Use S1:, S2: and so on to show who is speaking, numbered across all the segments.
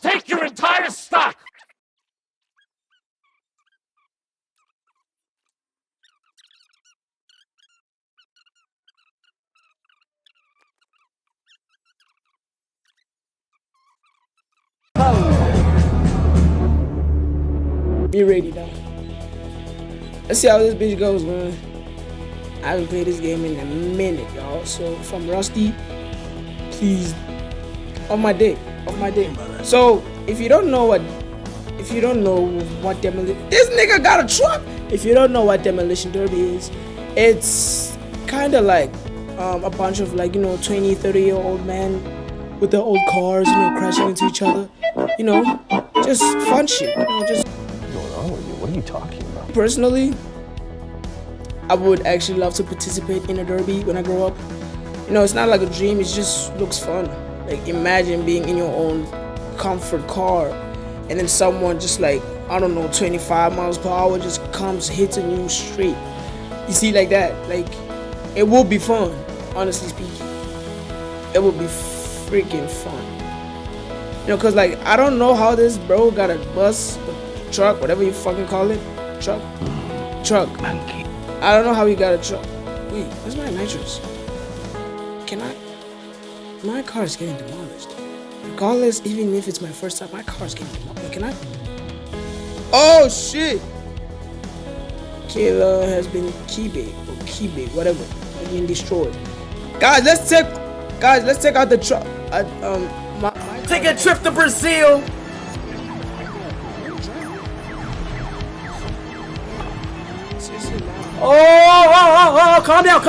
S1: take your entire stock!
S2: Be ready now. Let's see how this bitch goes, man. I haven't played this game in a minute, y'all. So if I'm rusty, please, off my dick. So if you don't know what demolition, this nigga got a truck. If you don't know what demolition derby is, it's kind of like a bunch of 20, 30-year-old men with their old cars, crashing into each other. Just fun shit. Just.
S1: What's going on with you? What are you talking about?
S2: Personally, I would actually love to participate in a derby when I grow up. It's not like a dream, it just looks fun. Like, imagine being in your own comfort car and then someone just 25 miles per hour just comes, hits on you straight. You see, like that. Like, it would be fun, honestly speaking. It would be freaking fun. Cause I don't know how this bro got a bus, a truck, whatever you fucking call it. Truck.
S1: Monkey.
S2: I don't know how he got a truck. Wait, where's my nitrous? My car is getting demolished. Regardless, even if it's my first time, my car is getting demolished. Can I? Oh shit! Killer has been keyback, whatever, being destroyed. Guys, let's check out the truck.
S1: Take a trip to Brazil! Oh, calm down!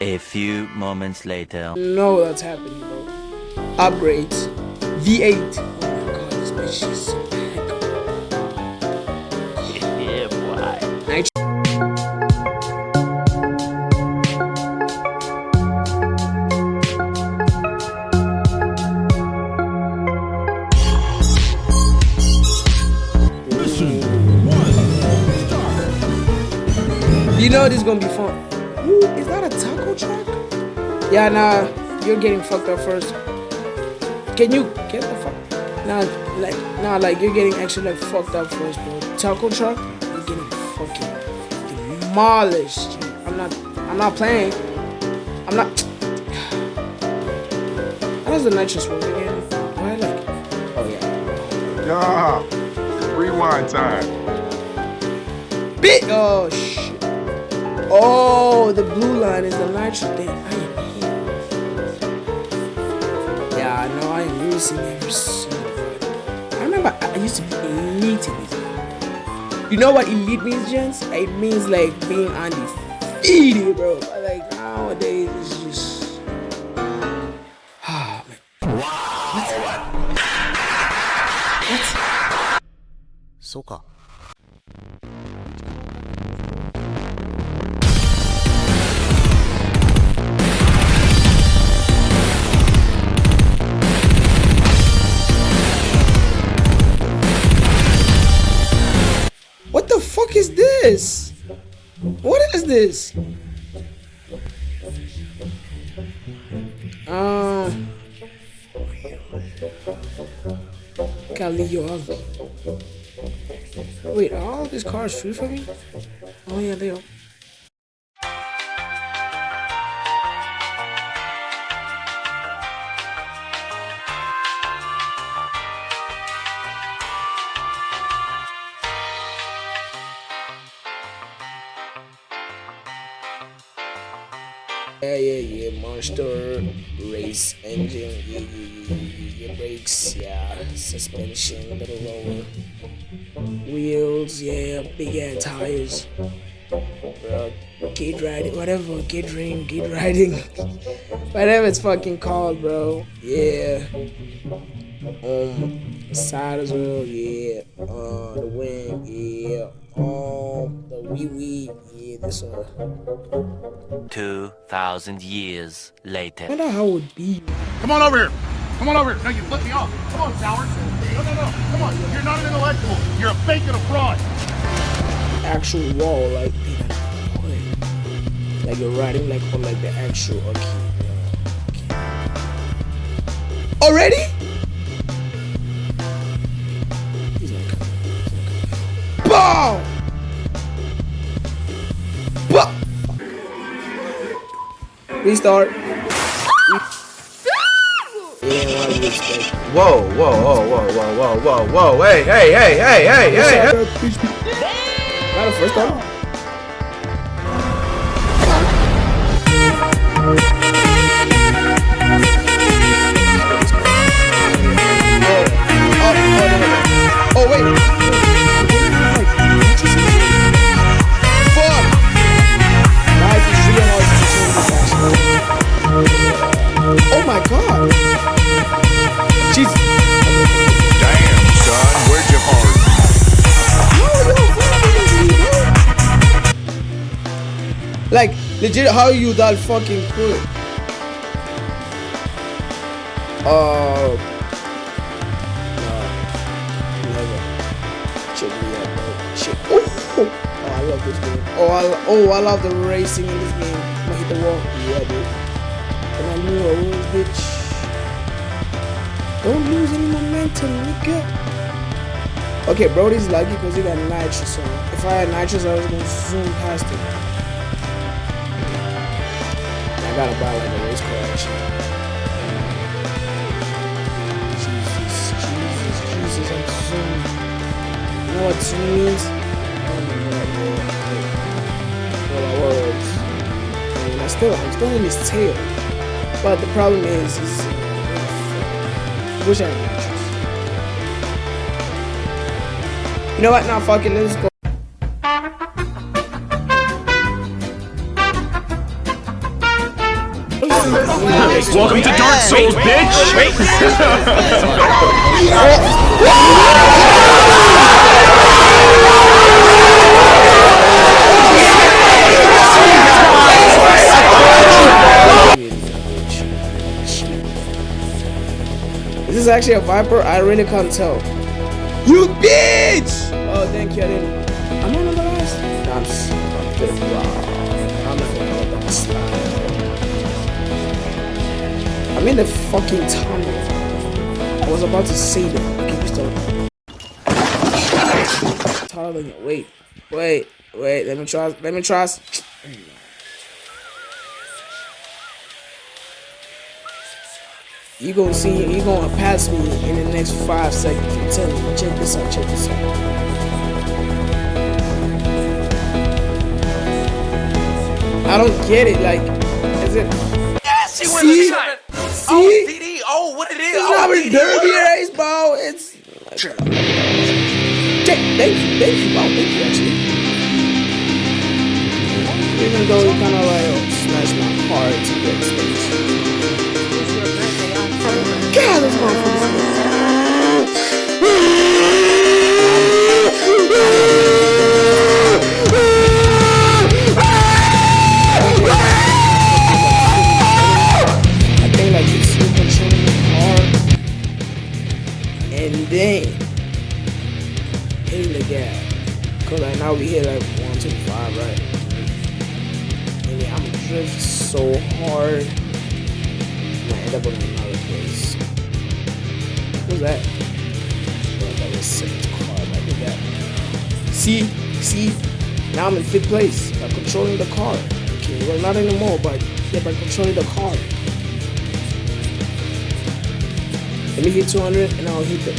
S3: A few moments later.
S2: No, that's happening, bro. Upgrades. V8. Oh my god, this bitch is so bad.
S3: Yeah, boy.
S2: This is gonna be fun. Ooh, is that a taco truck? Yeah, nah, you're getting fucked up first. Can you get the fuck? Nah, you're getting actually fucked up first, bro. Taco truck, you're getting fucking demolished. I'm not playing. How does the nitrous work again? Why oh yeah.
S4: Yeah, rewind time.
S2: Oh shit. Oh, the blue line is the nitro thing. I am here. Yeah, I know. I am losing every single one. I remember I used to be elite in this. You know what elite means, gents? It means being undefeated, bro. But nowadays, it's just. Ah, man. What?
S3: Soka.
S2: What the fuck is this? What is this? Calio. Wait, are all these cars free for me? Oh yeah, they are. Yeah, monster race engine, yeah, brakes, yeah, suspension a little lower, wheels, yeah, big ass tires, gate riding, whatever, gate riding, whatever it's fucking called, bro, yeah, side as well, yeah, the wing, yeah, the wee, yeah, this one.
S3: 2,000 years later.
S2: I wonder how it would be.
S4: Come on over here. No, you flipped me off. Come on, Tower. No. Come on. You're not an intellectual. You're a fake and a fraud.
S2: Actual wall, Like you're riding like on like the actual okay. Already? He's like, BOW! BOW! Restart.
S1: Whoa, whoa, whoa, whoa, whoa, whoa, whoa, whoa, hey, hey, hey, hey, hey, hey, hey.
S2: Not the first time. Oh wait. Fuck. Life is real hard to control this actually. Oh my god. Jesus.
S4: Damn, son, where'd you park?
S2: Like, legit, how you that fucking quick? Never. Check me out, bro. Shit. Oh, I love this game. I love the racing in this game. I hit the wall. Yeah, dude. And I knew I was, bitch. Don't lose any momentum, nigga. Okay, Brody's lucky because he got nitrous on. If I had nitrous, I was gonna zoom past him. I gotta buy like a race car actually. Jesus, I'm zooming. You know what zoom means? I don't know what words. I mean, I'm still in his tail. But the problem is I wish I had nitrous. You know what? Now fuck it, let's go.
S4: Welcome to Dark Souls, bitch!
S2: Is this actually a Viper? I really can't tell. You bitch! Oh, thank you. I didn't. I'm on the last. I'm good. I'm not gonna let that slide. I'm in the fucking tunnel. I was about to say that. Okay, we start. Tunnel. Wait. Let me try. You gonna see, you gonna pass me in the next 5 seconds. I'm telling you, check this out. I don't get it, like, is it?
S5: Yes, she went
S2: See?
S5: inside.
S2: See?
S5: Oh, DD. Oh, what it is?
S2: It's not a
S5: DD,
S2: derby
S5: what?
S2: race, bro. It's like, thank you, bro. Thank you, actually. Even though you kind of like smashed my car to get stage. God, this motherfucker. I think like you see controlling the car and then hitting the gas. Cause like now we hit like 125, right? And yeah, I'm gonna drift so hard. I'm gonna end up on another place. What's that? Oh, that was sick car. Like that. See? Now I'm in 5th place by controlling the car. Okay, well not anymore, but yeah, by controlling the car. Let me hit 200 and I'll hit the.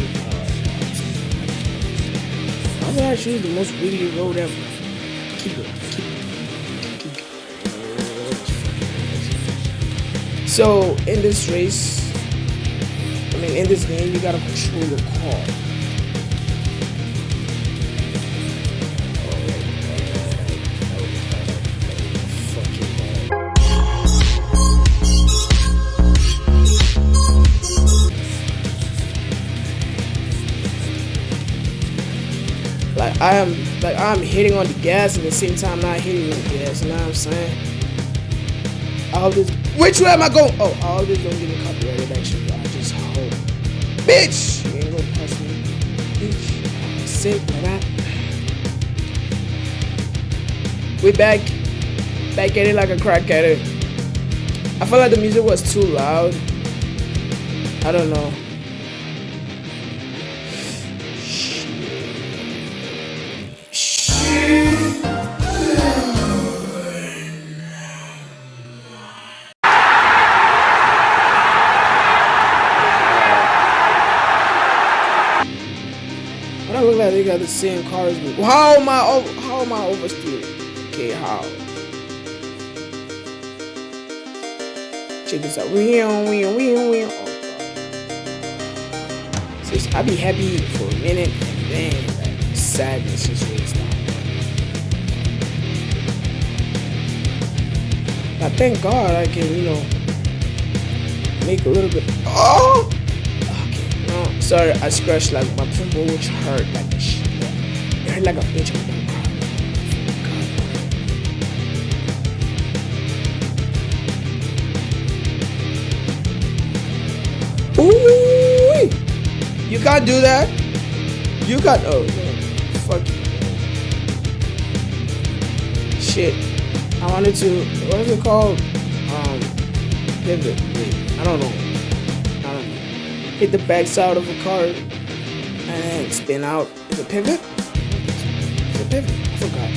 S2: I'll actually the most wheelie road ever. Keep it. So in this race, in this game, you gotta control your car. I'm hitting on the gas at the same time not hitting on the gas, you know what I'm saying? I hope this. Which way am I going? Oh, I hope this don't get me copyrighted actually. I just hope. Bitch! You ain't gonna pass me. Bitch. Sit like that. We back. back at it like a crack at it. I felt like the music was too loud. I don't know. But I look like they got the same cars. How am I oversteering? Okay, how? Check this out. Oh, God. I be happy for a minute and then like, sadness just really stops. I thank God I can, make a little bit. Oh! Okay, no, sorry, I scratched like my pimple, which hurt like a shit. It hurt like a bitch. Ooh! You can't do that. You can't. Oh, no. Fuck you. Shit. I wanted to. What is it called? Pivot. Wait, I don't know. Hit the backside of a car and then spin out. Is it pivot? Is it pivot? I forgot.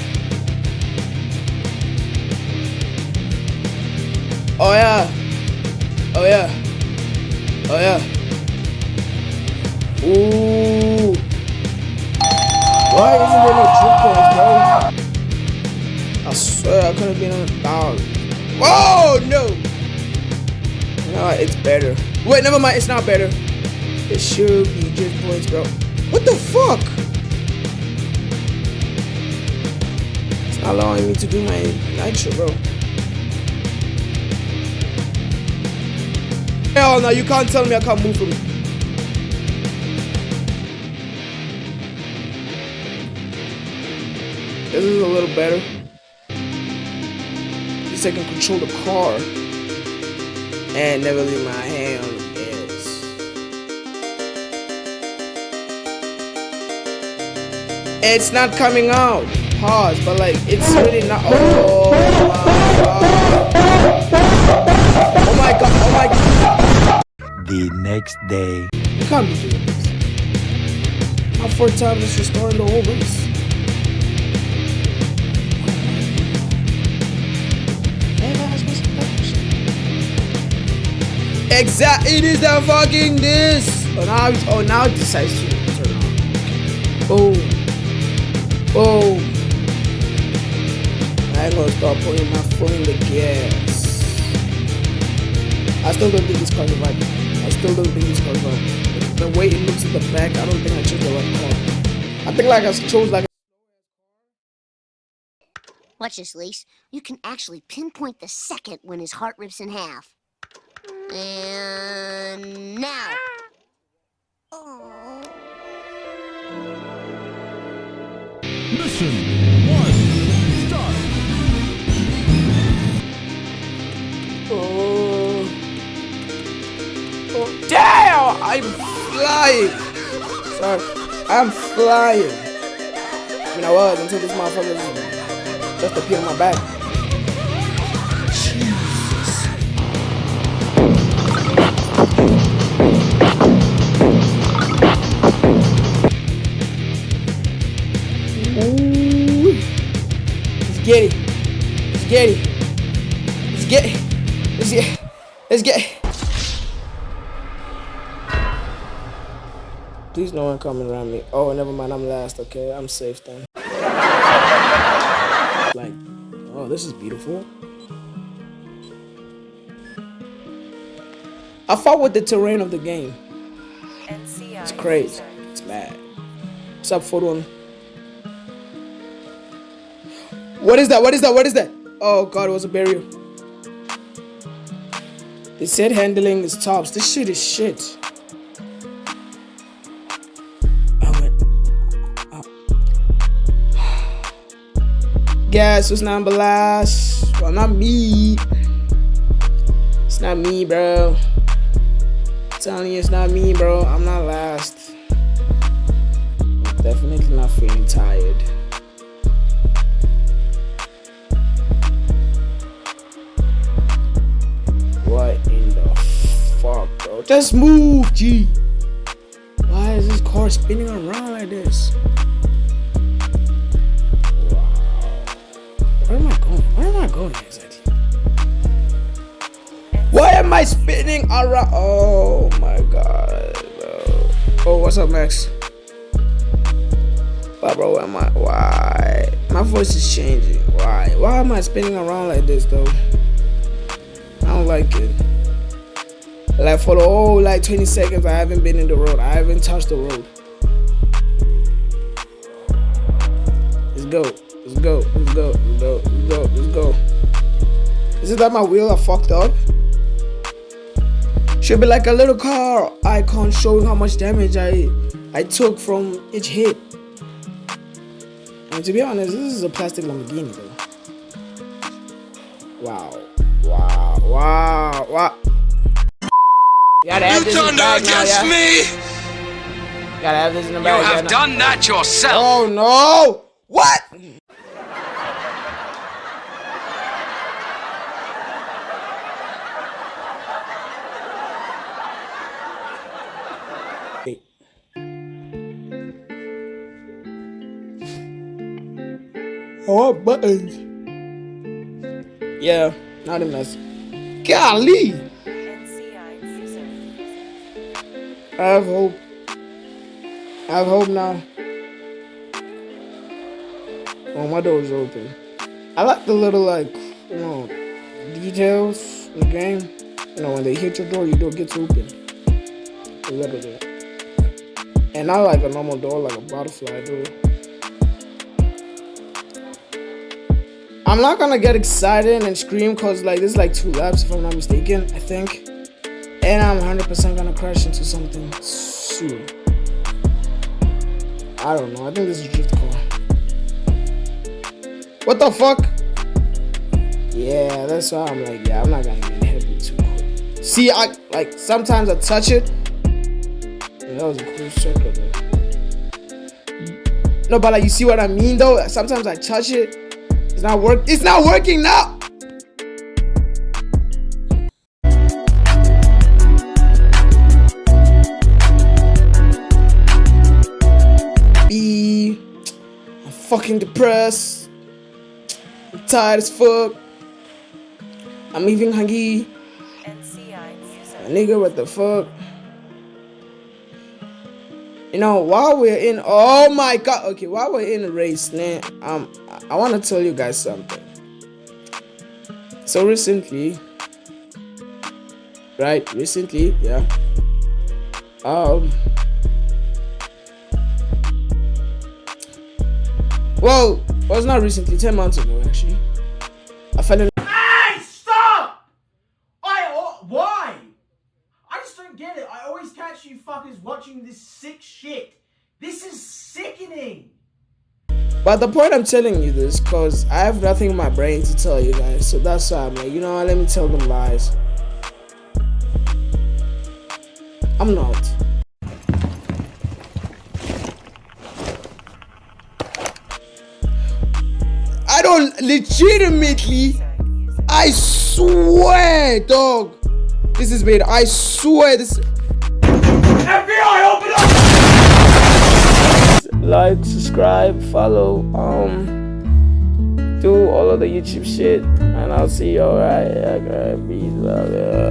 S2: Oh yeah. Oh yeah. Oh yeah. Ooh. Why isn't there no trip points, bro? I swear I could have been on a dog. Oh no! No, it's better. Wait, never mind. It's not better. It should be drift points, bro. What the fuck? It's not allowing me to do my nitro, bro. Hell no, you can't tell me I can't move from it. This is a little better. At least I can control the car and never leave my hand on the gas. It's not coming out. Pause, but like it's really not. Oh my god. Oh my god. Oh my god.
S3: The next day.
S2: You can't be doing this. My fourth time is restoring the whole race. Exactly, it is the fucking this. Oh now it decides to turn on. Boom. Boom. I'm gonna start putting my foot in the gas. I still don't think this car's right. The way it looks at the back, I don't think I chose the right car. I think like I chose like.
S6: Watch this, Lise. You can actually pinpoint the second when his heart rips in half. And now. Oh.
S4: Mission 1, start.
S2: Oh, damn! I'm flying. Sorry, I'm flying. I mean, I was until this motherfucker just appeared on my back. Ooh. Let's get it. Let's get it. Let's get it. Let's get it. Let's get it. Please no one coming around me. Oh, never mind. I'm last. Okay, I'm safe then. Like, oh, this is beautiful. I fought with the terrain of the game. It's crazy. It's mad. What's up, photo? What is that? What is that? What is that? Oh god, it was a barrier. They said handling is tops. This shit is shit. Gas was not last. Well, not me. It's not me, bro. I'm telling you, it's not me, bro. I'm not last. I'm definitely not feeling tired. Just move, G. Why is this car spinning around like this? Wow. Where am I going? Where am I going exactly? Why am I spinning around? Oh my god, bro. Oh, what's up, Max? But bro, where am I? Why? My voice is changing. Why? Why am I spinning around like this though? I don't like it. Like for the whole 20 seconds I haven't been in the road. I haven't touched the road. Let's go. Let's go. Let's go. Let's go. Let's go. Let's go. Is it that my wheel are fucked up? Should be like a little car icon showing how much damage I took from each hit. And to be honest, this is a plastic Lamborghini though. Wow. Wow. Wow. Wow. You gotta have this in the bag now, yeah?
S5: Me.
S2: Gotta have this in the
S5: You
S2: bag.
S5: have done that yourself.
S2: Oh no! What? Oh, buttons. Yeah, not even nice. Golly! I have hope. I have hope now. Oh, my door's open. I like the little, details in the game. You know, when they hit your door gets open. Literally. And not like a normal door, like a butterfly door. I'm not gonna get excited and scream because this is 2 laps if I'm not mistaken, I think. And I'm 100% gonna crash into something soon. I don't know. I think this is a drift car. What the fuck? Yeah, that's why I'm I'm not gonna get heavy too quick. See, sometimes I touch it. Yeah, that was a cool circle though. No, but you see what I mean though? Sometimes I touch it. It's not working now. I'm fucking depressed. I'm tired as fuck. I'm even hungry. Nigga, what the fuck? You know, while we're in, oh my god, okay, while we're in a race, man, I want to tell you guys something. So recently, yeah, well, it was not recently, 10 months ago actually, I fell in.
S1: Hey, stop! Why? I just don't get it. I always catch you fuckers watching this sick shit. This is sickening.
S2: But the point I'm telling you this, cause I have nothing in my brain to tell you guys, so that's why I'm like, you know what, let me tell them lies. I'm not. I don't legitimately, I swear, dog. This is bad. I swear this.
S1: FBI, open up!
S2: Like, subscribe, follow, do all of the YouTube shit, and I'll see you alright. Peace, love, yeah.